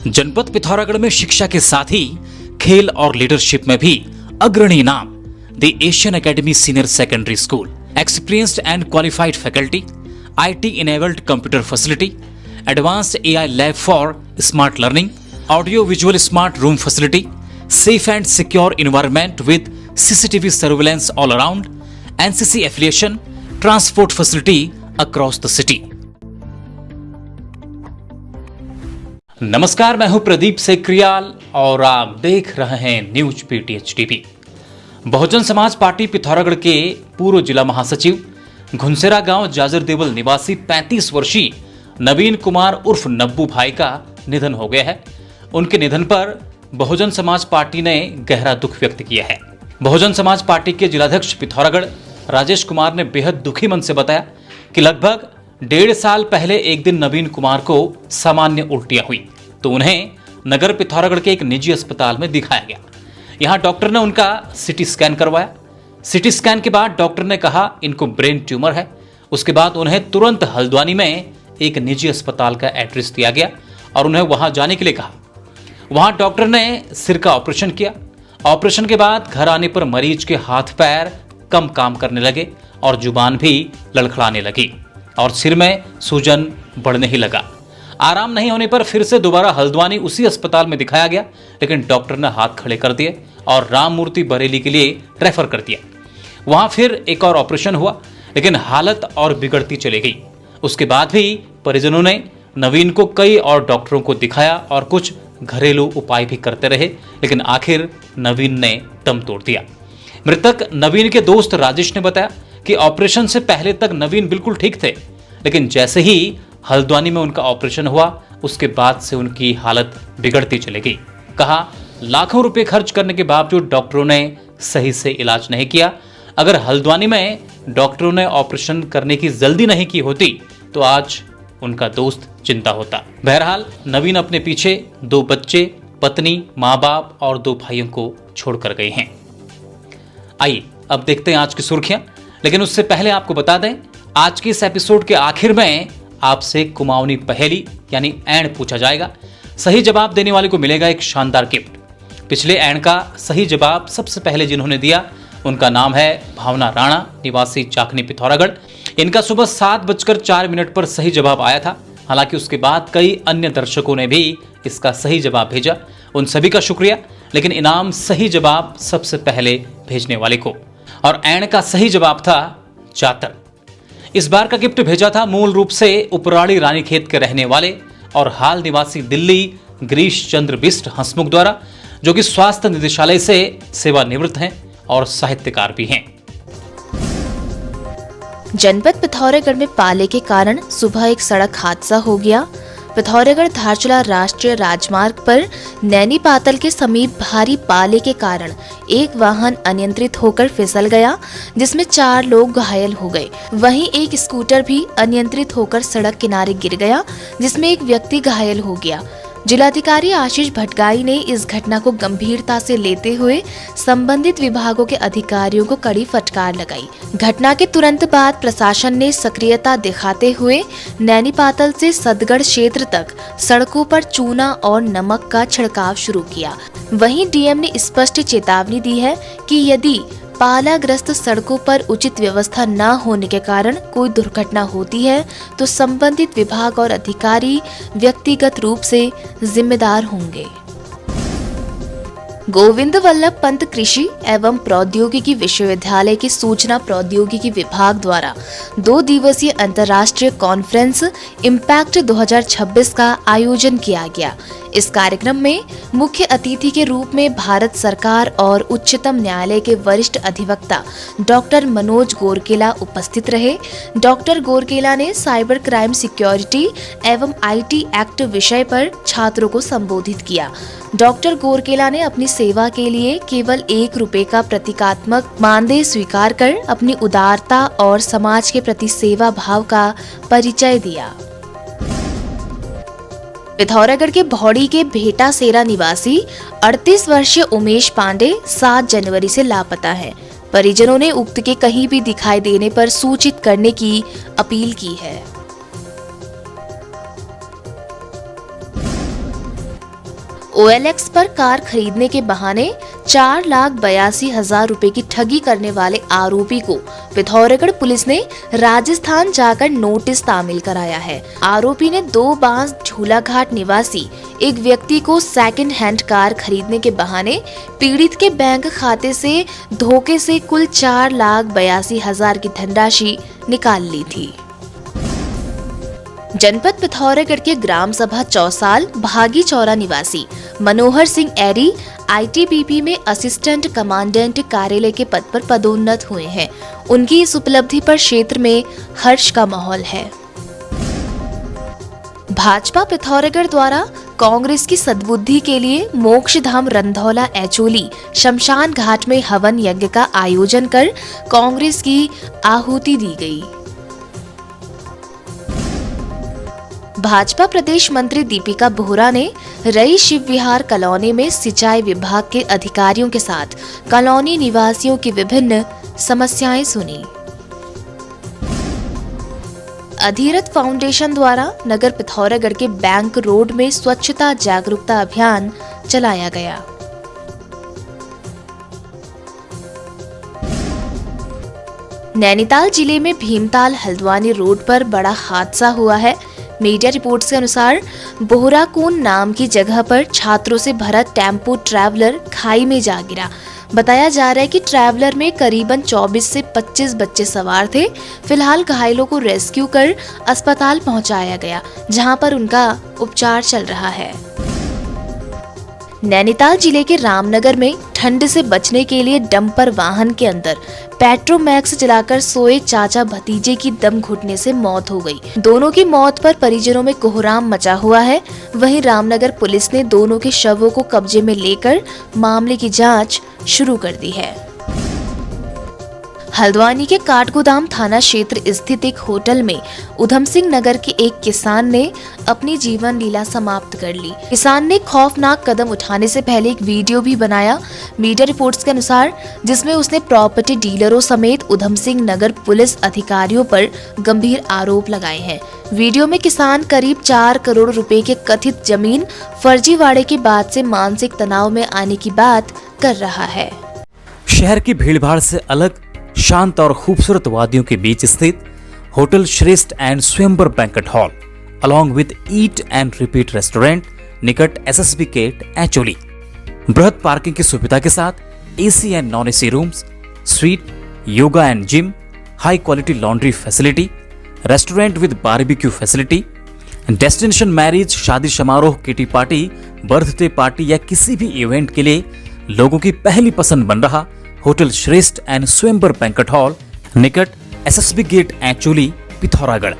जनपद पिथौरागढ़ में शिक्षा के साथ ही खेल और लीडरशिप में भी अग्रणी नाम the Asian academy senior secondary school. Experienced and qualified faculty, IT enabled computer facility, advanced AI lab for smart learning, audio visual smart room facility, safe and secure environment with CCTV surveillance all around, NCC affiliation, transport facility across the city। नमस्कार, मैं हूं प्रदीप सेक्रियाल और आप देख रहे हैं news PTH-TV। Bahujan Samaj party Pithoragarh के पूर्व जिला महासचिव, घुनसेरा गांव जाजर देवल निवासी 35 वर्षीय नवीन कुमार उर्फ नब्बू भाई का निधन हो गया है। उनके निधन पर बहुजन समाज पार्टी ने गहरा दुख व्यक्त किया है। बहुजन समाज पार्टी के जिलाध्यक्ष पिथौरागढ़ राजेश कुमार ने बेहद दुखी मन से बताया कि लगभग 1.5 साल पहले एक दिन नवीन कुमार को सामान्य उल्टियां हुई तो उन्हें नगर पिथौरागढ़ के एक निजी अस्पताल में दिखाया गया। यहां डॉक्टर ने उनका CT स्कैन करवाया। CT स्कैन के बाद डॉक्टर ने कहा इनको ब्रेन ट्यूमर है। उसके बाद उन्हें तुरंत हल्द्वानी में एक निजी अस्पताल का एड्रेस दिया गया और उन्हें वहां जाने के लिए कहा। वहां डॉक्टर ने सिर का ऑपरेशन किया। ऑपरेशन के बाद घर आने पर मरीज के हाथ पैर कम काम करने लगे और जुबान भी लड़खड़ाने लगी और सिर में सूजन बढ़ने ही लगा। आराम नहीं होने पर फिर से दोबारा हल्द्वानी उसी अस्पताल में दिखाया गया, लेकिन डॉक्टर ने हाथ खड़े कर दिए और राममूर्ति बरेली के लिए रेफर कर दिया। वहां फिर एक और ऑपरेशन हुआ, लेकिन हालत और बिगड़ती चली गई। उसके बाद भी परिजनों ने नवीन को कई और डॉक्टरों को दिखाया और कुछ घरेलू उपाय भी करते रहे, लेकिन आखिर नवीन ने दम तोड़ दिया। मृतक नवीन के दोस्त राजेश ने बताया कि ऑपरेशन से पहले तक नवीन बिल्कुल ठीक थे, लेकिन जैसे ही हल्द्वानी में उनका ऑपरेशन हुआ उसके बाद से उनकी हालत बिगड़ती चली गई। कहा लाखों रुपए खर्च करने के बावजूद डॉक्टरों ने सही से इलाज नहीं किया। अगर हल्द्वानी में डॉक्टरों ने ऑपरेशन करने की जल्दी नहीं की होती तो आज उनका दोस्त चिंता होता। बहरहाल नवीन अपने पीछे 2 बच्चे, पत्नी, माँ बाप और 2 भाइयों को छोड़कर गए हैं। आइए अब देखते हैं आज की सुर्खियां, लेकिन उससे पहले आपको बता दें आज के इस एपिसोड के आखिर में आपसे कुमाऊनी पहेली यानी ऐण पूछा जाएगा। सही जवाब देने वाले को मिलेगा एक शानदार गिफ्ट। पिछले ऐण का सही जवाब सबसे पहले जिन्होंने दिया उनका नाम है भावना राणा, निवासी चाकनी पिथौरागढ़। इनका सुबह 7:04 पर सही जवाब आया था। हालांकि उसके बाद कई अन्य दर्शकों ने भी इसका सही जवाब भेजा, उन सभी का शुक्रिया। लेकिन इनाम सही जवाब सबसे पहले भेजने वाले को, और ऐण का सही जवाब था चातर। इस बार का गिफ्ट भेजा था मूल रूप से उपराड़ी रानीखेत के रहने वाले और हाल निवासी दिल्ली गिरीश चंद्र बिष्ट हंसमुख द्वारा, जो कि स्वास्थ्य निदेशालय से सेवानिवृत्त हैं और साहित्यकार भी हैं। जनपद पिथौरागढ़ में पाले के कारण सुबह एक सड़क हादसा हो गया। पिथौरागढ़ धारचूला राष्ट्रीय राजमार्ग पर नैनी पातल के समीप भारी पाले के कारण एक वाहन अनियंत्रित होकर फिसल गया, जिसमें 4 लोग घायल हो गए। वहीं एक स्कूटर भी अनियंत्रित होकर सड़क किनारे गिर गया, जिसमें एक व्यक्ति घायल हो गया। जिलाधिकारी आशीष भटगाई ने इस घटना को गंभीरता से लेते हुए संबंधित विभागों के अधिकारियों को कड़ी फटकार लगाई। घटना के तुरंत बाद प्रशासन ने सक्रियता दिखाते हुए नैनी पातल से सदगढ़ क्षेत्र तक सड़कों पर चूना और नमक का छिड़काव शुरू किया। वहीं डीएम ने स्पष्ट चेतावनी दी है कि यदि पालाग्रस्त सड़कों पर उचित व्यवस्था न होने के कारण कोई दुर्घटना होती है तो संबंधित विभाग और अधिकारी व्यक्तिगत रूप से जिम्मेदार होंगे। गोविंद वल्लभ पंत कृषि एवं प्रौद्योगिकी विश्वविद्यालय के सूचना प्रौद्योगिकी विभाग द्वारा 2 दिवसीय अंतर्राष्ट्रीय कॉन्फ्रेंस इम्पैक्ट 2026 का आयोजन किया गया। इस कार्यक्रम में मुख्य अतिथि के रूप में भारत सरकार और उच्चतम न्यायालय के वरिष्ठ अधिवक्ता डॉक्टर मनोज गोरकेला उपस्थित रहे। डॉक्टर गोरकेला ने साइबर क्राइम सिक्योरिटी एवं IT एक्ट विषय पर छात्रों को संबोधित किया। डॉक्टर गोरकेला ने अपनी सेवा के लिए केवल ₹1 का प्रतीकात्मक मानदेय स्वीकार कर अपनी उदारता और समाज के प्रति सेवा भाव का परिचय दिया। पिथौरागढ़ के भौड़ी के भेटा सेरा निवासी 38 वर्षीय उमेश पांडे 7 जनवरी से लापता है। परिजनों ने उक्त के कहीं भी दिखाई देने पर सूचित करने की अपील की है। OLX पर कार खरीदने के बहाने 4,82,000 रुपए की ठगी करने वाले आरोपी को पिथौरागढ़ पुलिस ने राजस्थान जाकर नोटिस तामील कराया है। आरोपी ने 2 बांस झूलाघाट निवासी एक व्यक्ति को सेकंड हैंड कार खरीदने के बहाने पीड़ित के बैंक खाते से धोखे से कुल 4,82,000 की धनराशि निकाल ली थी। जनपद पिथौरागढ़ के ग्राम सभा चौसाल भागी चौरा निवासी मनोहर सिंह एरी ITBP में असिस्टेंट कमांडेंट कार्यालय के पद पर पदोन्नत हुए हैं। उनकी इस उपलब्धि पर क्षेत्र में हर्ष का माहौल है। भाजपा पिथौरागढ़ द्वारा कांग्रेस की सद्बुद्धि के लिए मोक्षधाम रंधौला एचोली शमशान घाट में हवन यज्ञ का आयोजन कर कांग्रेस की आहुति दी गई। भाजपा प्रदेश मंत्री दीपिका बोहरा ने रई शिव विहार कॉलोनी में सिंचाई विभाग के अधिकारियों के साथ कॉलोनी निवासियों की विभिन्न समस्याएं सुनी। अधिरथ फाउंडेशन द्वारा नगर पिथौरागढ़ के बैंक रोड में स्वच्छता जागरूकता अभियान चलाया गया। नैनीताल जिले में भीमताल हल्द्वानी रोड पर बड़ा हादसा हुआ है। मीडिया रिपोर्ट्स के अनुसार बोहराकून नाम की जगह पर छात्रों से भरा टेम्पो ट्रैवलर खाई में जा गिरा। बताया जा रहा है कि ट्रैवलर में करीबन 24 से 25 बच्चे सवार थे। फिलहाल घायलों को रेस्क्यू कर अस्पताल पहुंचाया गया, जहां पर उनका उपचार चल रहा है। नैनीताल जिले के रामनगर में ठंड से बचने के लिए डंपर वाहन के अंदर पेट्रोमैक्स जलाकर सोए चाचा भतीजे की दम घुटने से मौत हो गई। दोनों की मौत पर परिजनों में कोहराम मचा हुआ है। वहीं रामनगर पुलिस ने दोनों के शवों को कब्जे में लेकर मामले की जांच शुरू कर दी है। हल्द्वानी के काठगोदाम थाना क्षेत्र स्थित एक होटल में उधम सिंह नगर के एक किसान ने अपनी जीवन लीला समाप्त कर ली। किसान ने खौफनाक कदम उठाने से पहले एक वीडियो भी बनाया। मीडिया रिपोर्ट्स के अनुसार, जिसमें उसने प्रॉपर्टी डीलरों समेत उधम सिंह नगर पुलिस अधिकारियों पर गंभीर आरोप लगाए हैं। वीडियो में किसान करीब 4 करोड़ रुपए के कथित जमीन फर्जीवाड़े के बाद से मानसिक तनाव में आने की बात कर रहा है। शहर की भीड़भाड़ से अलग शांत और खूबसूरत वादियों के बीच स्थित होटल श्रेष्ठ एंड स्वयंवर banquet hall along with eat and repeat restaurant निकट SSB गेट एचोली। बृहद पार्किंग की सुविधा के साथ AC and non AC rooms, sweet, yoga and gym, high quality laundry facility, restaurant with barbecue facility, destination marriage, शादी समारोह, किटी पार्टी, बर्थडे पार्टी या किसी भी इवेंट के लिए लोगों की पहली पसंद बन रहा होटल श्रेष्ठ एंड स्वयंवर बैंक्वेट हॉल निकट SSB गेट एचोली, पिथौरागढ़।